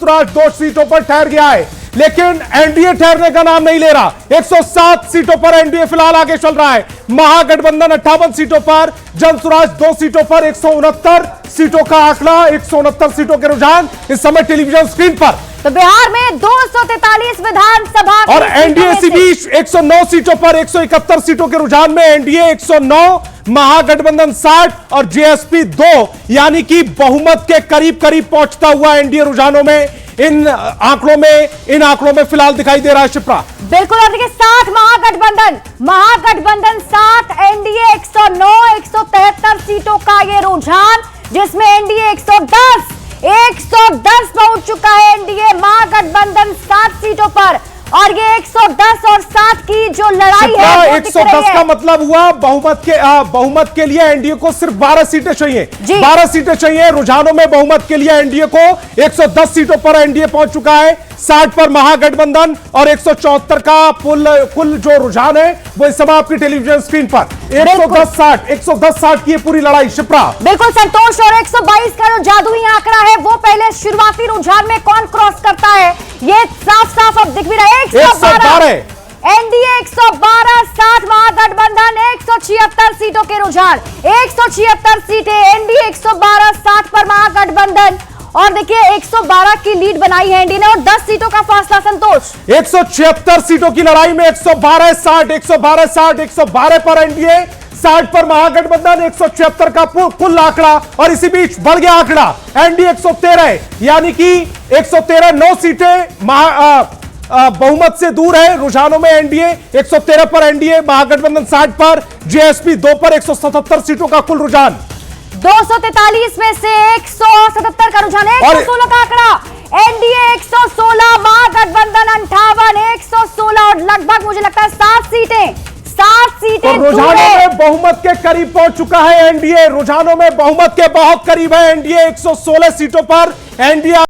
दो सीटों पर ठहर गया है, लेकिन एनडीए ठहरने का नाम नहीं ले रहा। 107 सीटों पर एनडीए फिलहाल आगे चल रहा है। महागठबंधन 58 सीटों पर, जनसुराज 2 सीटों पर, 169 सीटों का आंकड़ा, 169 सीटों के रुझान इस समय टेलीविजन स्क्रीन पर। तो बिहार में 243 विधानसभा और एनडीए से भी 109 सीटों पर 171 सीटों के रुझान में एनडीए 109, महागठबंधन 60 और जेएसपी 2, यानी कि बहुमत के करीब करीब पहुंचता हुआ एनडीए रुझानों में इन आंकड़ों में फिलहाल दिखाई दे रहा है। शिप्रा, बिल्कुल। और देखिए 60 महागठबंधन 60, एनडीए 109, 173 सीटों का ये रुझान, जिसमें एनडीए 110 पहुंच चुका है। एनडीए महागठबंधन 7 सीटों पर, और ये 110 और 7 की जो लड़ाई है 110 का मतलब हुआ बहुमत के लिए एनडीए को सिर्फ 12 सीटें चाहिए। 12 सीटें चाहिए रुझानों में बहुमत के लिए एनडीए को। 110 सीटों पर एनडीए पहुंच चुका है, 60 पर महागठबंधन और 174 का कुल जो रुझान है वो इस समय आपकी टेलीविजन स्क्रीन पर 110-60 की पूरी लड़ाई। शिप्रा, बिल्कुल संतोष। और 122 का जो जादुई आंकड़ा है वो पहले शुरुआती रुझान में कौन क्रॉस करता है ये साफ साफ अब दिख भी रहा है। 112 एनडीए 112, 60 महागठबंधन 176 सीटों के रुझान, 176 सीटें एनडीए 112, 60 पर महागठबंधन। और देखिए 112 की लीड बनाई है एनडीए ने, और 10 सीटों का फासला। संतोष, 176 सीटों की लड़ाई में 112-60, 112-60, 112 पर एनडीए, 60 पर महागठबंधन, 176 का कुल आंकड़ा। और इसी बीच बढ़ गया आंकड़ा, एनडीए 113, यानी कि 113, 9 सीटें बहुमत से दूर है रुझानों में एनडीए। 113 पर एनडीए, महागठबंधन 60 पर, जेएसपी 2 पर, 177 सीटों का कुल रुझान। 243 में से 177 का रुझान है। 116 का आंकड़ा, एनडीए 116, महागठबंधन 58, 116 और लगभग मुझे लगता है 7 सीटें तो रुझानों में बहुमत के करीब पहुंच चुका है एनडीए। रुझानों में बहुमत के बहुत करीब है एनडीए। 116 सीटों पर एनडीए